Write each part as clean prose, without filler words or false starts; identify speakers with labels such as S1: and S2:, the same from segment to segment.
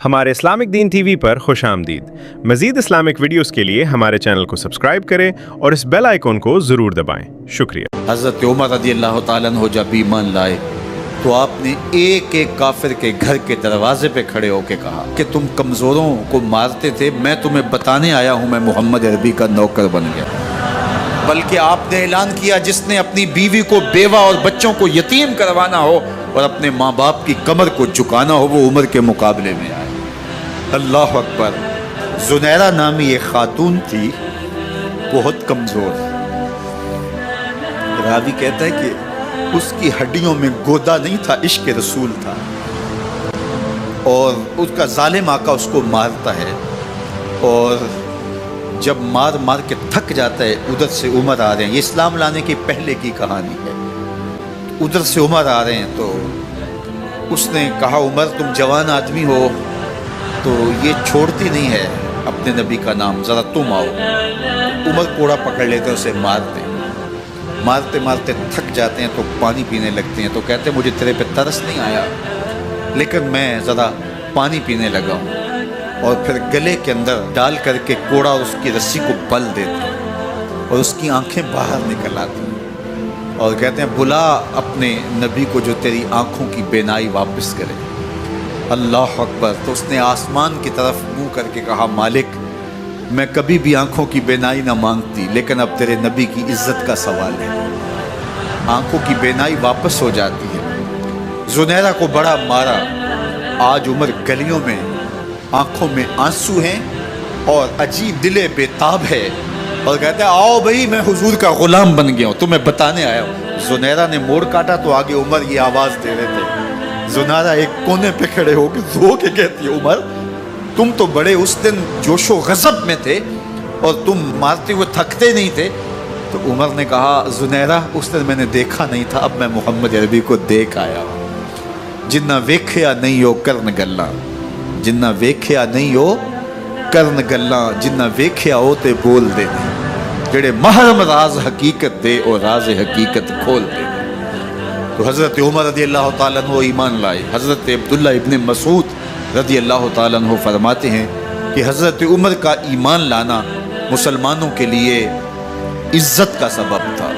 S1: ہمارے اسلامک دین T V پر خوش آمدید۔ مزید اسلامک ویڈیوز کے لیے ہمارے چینل کو سبسکرائب کریں اور اس بیل آئیکن کو ضرور دبائیں۔ شکریہ۔
S2: حضرت عمر رضی اللہ تعالیٰ عنہ جب ایمان لائے تو آپ نے ایک ایک کافر کے گھر کے دروازے پہ کھڑے ہو کے کہا کہ تم کمزوروں کو مارتے تھے، میں تمہیں بتانے آیا ہوں میں محمد عربی کا نوکر بن گیا۔ بلکہ آپ نے اعلان کیا جس نے اپنی بیوی کو بیوہ اور بچوں کو یتیم کروانا ہو اور اپنے ماں باپ کی کمر کو جھکانا ہو وہ عمر کے مقابلے میں آئے۔ اللہ اکبر۔ زنیرہ نامی ایک خاتون تھی، بہت کمزور، راوی کہتا ہے کہ اس کی ہڈیوں میں گودا نہیں تھا، عشق رسول تھا، اور اس کا ظالم آقا اس کو مارتا ہے، اور جب مار مار کے تھک جاتا ہے ادھر سے عمر آ رہے ہیں، یہ اسلام لانے کے پہلے کی کہانی ہے، ادھر سے عمر آ رہے ہیں تو اس نے کہا عمر تم جوان آدمی ہو تو یہ چھوڑتی نہیں ہے اپنے نبی کا نام، ذرا تم آؤ۔ عمر کوڑا پکڑ لیتے اسے مارتے مارتے تھک جاتے ہیں تو پانی پینے لگتے ہیں، تو کہتے ہیں مجھے تیرے پہ ترس نہیں آیا لیکن میں ذرا پانی پینے لگا ہوں، اور پھر گلے کے اندر ڈال کر کے کوڑا اور اس کی رسی کو بل دیتے ہیں اور اس کی آنکھیں باہر نکل آتی ہیں اور کہتے ہیں بلا اپنے نبی کو جو تیری آنکھوں کی بینائی واپس کرے۔ اللہ اکبر۔ تو اس نے آسمان کی طرف منہ کر کے کہا مالک میں کبھی بھی آنکھوں کی بینائی نہ مانگتی لیکن اب تیرے نبی کی عزت کا سوال ہے۔ آنکھوں کی بینائی واپس ہو جاتی ہے۔ زنیرہ کو بڑا مارا، آج عمر گلیوں میں آنکھوں میں آنسو ہیں اور عجیب دل بے تاب ہے اور کہتے ہیں آؤ بھئی میں حضور کا غلام بن گیا ہوں، تمہیں بتانے آیا ہوں۔ زنیرہ نے موڑ کاٹا تو آگے عمر یہ آواز دے رہے تھے۔ زنیرہ ایک کونے پہ کھڑے ہو کے رو کے کہتی ہے عمر تم تو بڑے اس دن جوش و غضب میں تھے اور تم مارتے ہوئے تھکتے نہیں تھے۔ تو عمر نے کہا زنیرہ اس دن میں نے دیکھا نہیں تھا، اب میں محمد عربی کو دیکھ آیا ہوں۔ جنہ ویکھیا نہیں ہو کرن گلاں، جنہ ویکھیا نہیں ہو کرن گلاں، جنہ ویکھیا ہو تے بول دے، جڑے محرم راز حقیقت دے اور راز حقیقت کھول دے۔ تو حضرت عمر رضی اللہ تعالیٰ عنہ ایمان لائے۔ حضرت عبداللہ ابن مسعود رضی اللہ تعالیٰ عنہ فرماتے ہیں کہ حضرت عمر کا ایمان لانا مسلمانوں کے لیے عزت کا سبب تھا،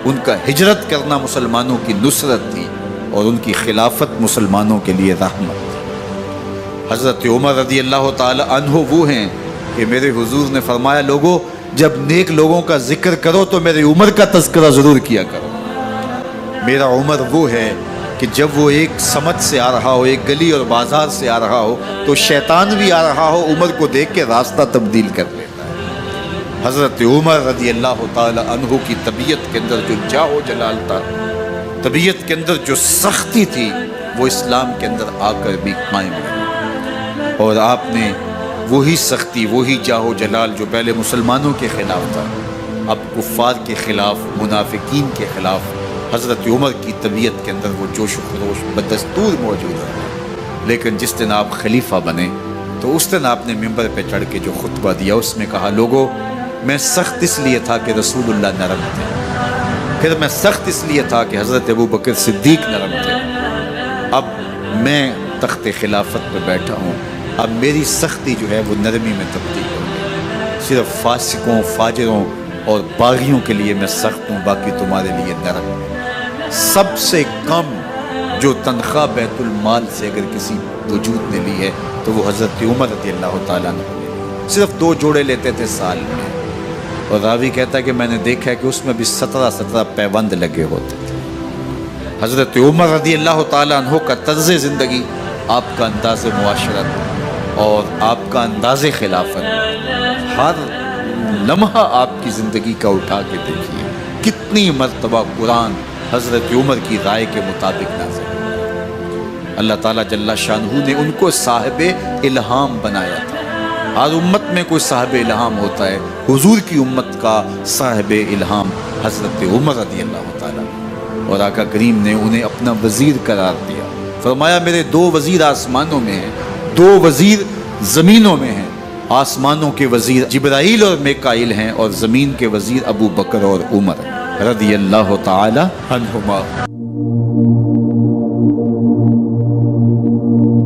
S2: ان کا ہجرت کرنا مسلمانوں کی نصرت تھی اور ان کی خلافت مسلمانوں کے لیے رحمت تھی۔ حضرت عمر رضی اللہ تعالیٰ عنہ وہ ہیں کہ میرے حضور نے فرمایا لوگوں جب نیک لوگوں کا ذکر کرو تو میرے عمر کا تذکرہ ضرور کیا کرو۔ میرا عمر وہ ہے کہ جب وہ ایک سمت سے آ رہا ہو، ایک گلی اور بازار سے آ رہا ہو تو شیطان بھی آ رہا ہو عمر کو دیکھ کے راستہ تبدیل کر لیتا ہے۔ حضرت عمر رضی اللہ تعالی عنہ کی طبیعت کے اندر جو جاہ و جلال تھا، طبیعت کے اندر جو سختی تھی وہ اسلام کے اندر آ کر بھی قائم ہے، اور آپ نے وہی سختی وہی جاہ و جلال جو پہلے مسلمانوں کے خلاف تھا اب کفار کے خلاف منافقین کے خلاف حضرت عمر کی طبیعت کے اندر وہ جوش و خروش بدستور موجود ہے۔ لیکن جس دن آپ خلیفہ بنے تو اس دن آپ نے ممبر پہ چڑھ کے جو خطبہ دیا اس میں کہا لوگوں میں سخت اس لیے تھا کہ رسول اللہ نرم تھے، پھر میں سخت اس لیے تھا کہ حضرت ابوبکر صدیق نرم تھے، اب میں تخت خلافت پہ بیٹھا ہوں، اب میری سختی جو ہے وہ نرمی میں تبدیل ہو گئی، صرف فاسقوں فاجروں اور باغیوں کے لیے میں سخت ہوں، باقی تمہارے لیے نرم ہوں۔ سب سے کم جو تنخواہ بیت المال سے اگر کسی وجود نے لی ہے تو وہ حضرت عمر رضی اللہ تعالیٰ عنہ نے صرف 2 جوڑے لیتے تھے سال میں، اور راوی کہتا ہے کہ میں نے دیکھا ہے کہ اس میں بھی 17 پیوند لگے ہوتے تھے۔ حضرت عمر رضی اللہ تعالیٰ عنہ کا طرز زندگی، آپ کا انداز معاشرت اور آپ کا انداز خلافت، ہر لمحہ آپ کی زندگی کا اٹھا کے دیکھیے کتنی مرتبہ قرآن حضرت عمر کی رائے کے مطابق نازل ہے۔ اللہ تعالیٰ جل شانہ نے ان کو صاحب الہام بنایا تھا۔ ہر امت میں کوئی صاحب الہام ہوتا ہے، حضور کی امت کا صاحب الہام حضرت عمر رضی اللہ تعالیٰ، اور آقا کریم نے انہیں اپنا وزیر قرار دیا۔ فرمایا میرے 2 وزیر آسمانوں میں ہیں، 2 وزیر زمینوں میں ہیں، آسمانوں کے وزیر جبرائیل اور میکائیل ہیں اور زمین کے وزیر ابو بکر اور عمر رضی اللہ تعالی عنہما۔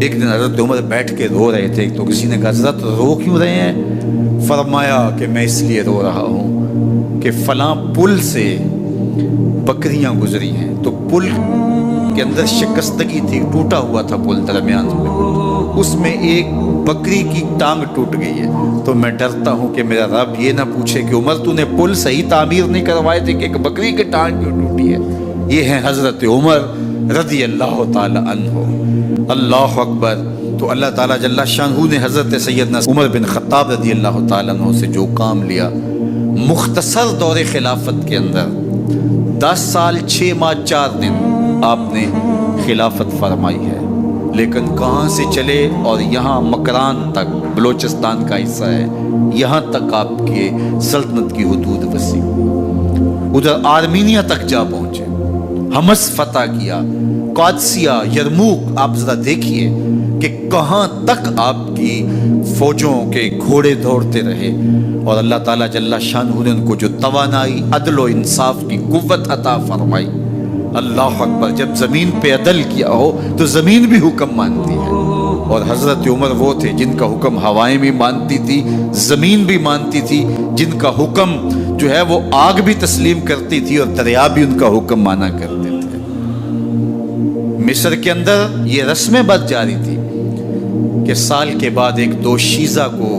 S2: ایک دن حضرت عمر بیٹھ کے رو رہے تھے تو کسی نے کہا حضرت رو کیوں رہے ہیں؟ فرمایا کہ میں اس لیے رو رہا ہوں کہ فلاں پل سے بکریاں گزری ہیں، تو پل کے اندر شکستگی تھی، ٹوٹا ہوا تھا پل درمیان میں، اس میں ایک بکری کی ٹانگ ٹوٹ گئی ہے، تو میں ڈرتا ہوں کہ میرا رب یہ نہ پوچھے کہ عمر تو نے پل صحیح تعمیر نہیں کروائے تھے کہ ایک بکری کی ٹانگ کیوں ٹوٹی ہے۔ یہ ہیں حضرت عمر رضی اللہ تعالی عنہ۔ اللہ اکبر۔ تو اللہ تعالیٰ جل شانہ نے حضرت سیدنا عمر بن خطاب رضی اللہ تعالیٰ عنہ سے جو کام لیا، مختصر دور خلافت کے اندر 10 سال 6 ماہ 4 دن آپ نے خلافت فرمائی ہے، لیکن کہاں سے چلے اور یہاں مکران تک، بلوچستان کا حصہ ہے، یہاں تک آپ کے سلطنت کی حدود وسیع، ادھر آرمینیا تک جا پہنچے، حمص فتح کیا، قادسیہ، یرموک۔ آپ ذرا دیکھیے کہ کہاں تک آپ کی فوجوں کے گھوڑے دوڑتے رہے، اور اللہ تعالیٰ جل شانہ نے ان کو جو توانائی، عدل و انصاف کی قوت عطا فرمائی۔ اللہ اکبر۔ جب زمین پہ عدل کیا ہو تو زمین بھی حکم مانتی ہے، اور حضرت عمر وہ تھے جن کا حکم ہوائیں بھی مانتی تھی، زمین بھی مانتی تھی، جن کا حکم جو ہے وہ آگ بھی تسلیم کرتی تھی اور دریا بھی ان کا حکم مانا کرتے تھے۔ مصر کے اندر یہ رسمیں بد جاری تھی کہ سال کے بعد ایک دوشیزہ کو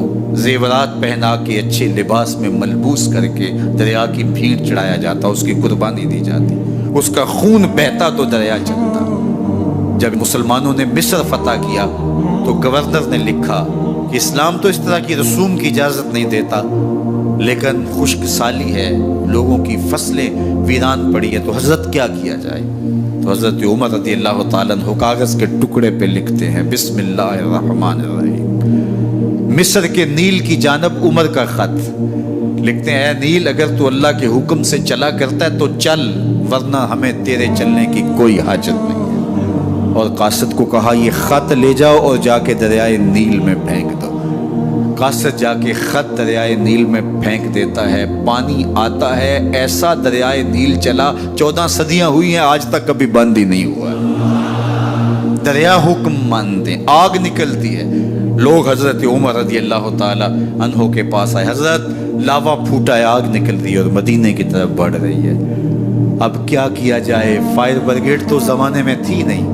S2: زیورات پہنا کے اچھے لباس میں ملبوس کر کے دریا کی بھیڑ چڑھایا جاتا، اس کی قربانی دی جاتی، اس کا خون بہتا تو دریا چلتا۔ جب مسلمانوں نے مصر فتح کیا تو گورنر نے لکھا کہ اسلام تو اس طرح کی رسوم کی اجازت نہیں دیتا، لیکن خشک سالی ہے، لوگوں کی فصلیں ویران پڑی ہے، تو حضرت کیا کیا جائے؟ تو حضرت عمر رضی اللہ تعالیٰ عنہ کاغذ کے ٹکڑے پہ لکھتے ہیں بسم اللہ الرحمن الرحیم، مصر کے نیل کی جانب عمر کا خط لکھتے ہیں، اے نیل اگر تو اللہ کے حکم سے چلا کرتا ہے تو چل، ورنہ ہمیں تیرے چلنے کی کوئی حاجت نہیں ہے۔ اور قاصد کو کہا یہ خط لے جاؤ اور جا کے دریائے نیل میں پھینک دو۔ قاصد جا کے خط دریائے نیل میں پھینک دیتا ہے، پانی آتا ہے، ایسا دریائے نیل چلا 14 صدیاں ہوئی ہیں آج تک کبھی بند ہی نہیں ہوا۔ دریا حکم مانتے، آگ نکلتی ہے۔ لوگ حضرت عمر رضی اللہ تعالی عنہ کے پاس آئے، حضرت لاوا پھوٹا ہے، آگ نکل رہی ہے اور مدینے کی طرف بڑھ رہی ہے، اب کیا کیا جائے؟ فائر بریگیڈ تو زمانے میں تھی نہیں۔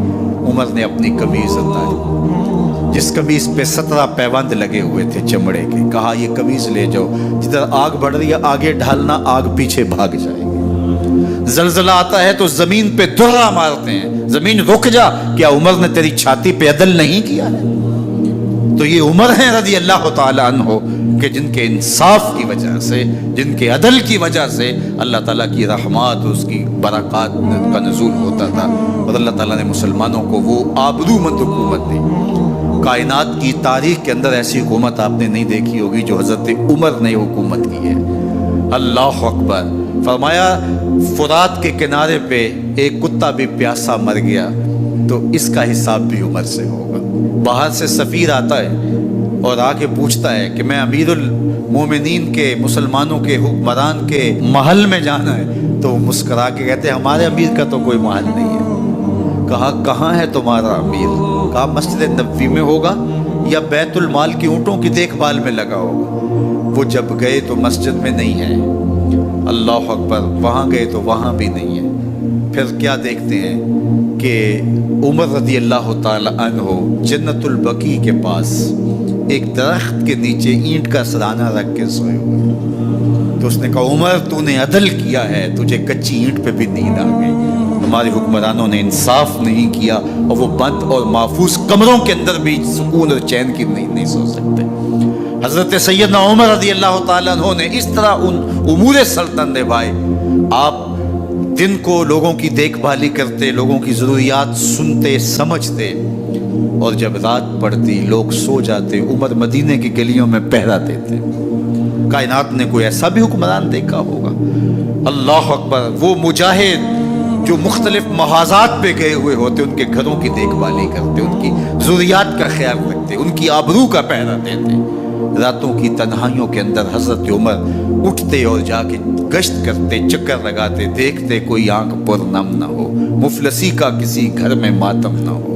S2: عمر نے اپنی قمیض اتاری، جس قمیض پہ 17 پیوند لگے ہوئے تھے چمڑے کے، کہا یہ قمیض لے جاؤ، جدھر آگ بڑھ رہی ہے آگے ڈھالنا، آگ پیچھے بھاگ جائے گی۔ زلزلہ آتا ہے تو زمین پہ دھرا مارتے ہیں، زمین رک جا، کیا عمر نے تیری چھاتی پہ عدل نہیں کیا ہے؟ تو یہ عمر ہیں رضی اللہ تعالی عنہ کہ جن کے انصاف کی وجہ سے، جن کے عدل کی وجہ سے اللہ تعالیٰ کی رحمات، اس کی برکات کا نزول ہوتا تھا، اور اللہ تعالیٰ نے مسلمانوں کو وہ آبرومند حکومت دی۔ کائنات کی تاریخ کے اندر ایسی حکومت آپ نے نہیں دیکھی ہوگی جو حضرت عمر نے حکومت کی ہے۔ اللہ اکبر۔ فرمایا فرات کے کنارے پہ ایک کتا بھی پیاسا مر گیا تو اس کا حساب بھی عمر سے ہوگا۔ باہر سے سفیر آتا ہے اور آ کے پوچھتا ہے کہ میں امیر المومنین کے، مسلمانوں کے حکمران کے محل میں جانا ہے، تو وہ مسکرا کے کہتے ہیں ہمارے امیر کا تو کوئی محل نہیں ہے۔ کہا کہاں ہے تمہارا امیر؟ کہا مسجد نبوی میں ہوگا یا بیت المال کی اونٹوں کی دیکھ بھال میں لگا ہوگا۔ وہ جب گئے تو مسجد میں نہیں ہے، اللہ اکبر، وہاں گئے تو وہاں بھی نہیں ہے۔ پھر کیا دیکھتے ہیں کہ عمر رضی اللہ تعالی عنہ جنت البقیع کے پاس ایک درخت کے نیچے اینٹ کا سرانہ رکھ کے سوئے ہوئے، تو اس نے کہا عمر تو نے عدل کیا ہے، تجھے کچی اینٹ پہ بھی نیند آ گئی۔ ہمارے حکمرانوں نے انصاف نہیں کیا اور وہ بند اور محفوظ کمروں کے اندر بھی سکون اور چین کی نہیں سو سکتے۔ حضرت سیدنا عمر رضی اللہ تعالیٰ عنہ نے اس طرح ان امور سلطنت نبھائے۔ آپ دن کو لوگوں کی دیکھ بھالی کرتے، لوگوں کی ضروریات سنتے سمجھتے، اور جب رات پڑتی لوگ سو جاتے، عمر مدینے کی گلیوں میں پہرا دیتے۔ کائنات نے کوئی ایسا بھی حکمران دیکھا ہوگا؟ اللہ اکبر۔ وہ مجاہد جو مختلف محاذات پہ گئے ہوئے ہوتے، ان کے گھروں کی دیکھ بھالی کرتے، ان کی ضروریات کا خیال رکھتے، ان کی آبرو کا پہرا دیتے۔ راتوں کی تنہائیوں کے اندر حضرت عمر اٹھتے اور جا کے گشت کرتے، چکر لگاتے، دیکھتے کوئی آنکھ پر نم نہ ہو، مفلسی کا کسی گھر میں ماتم نہ ہو۔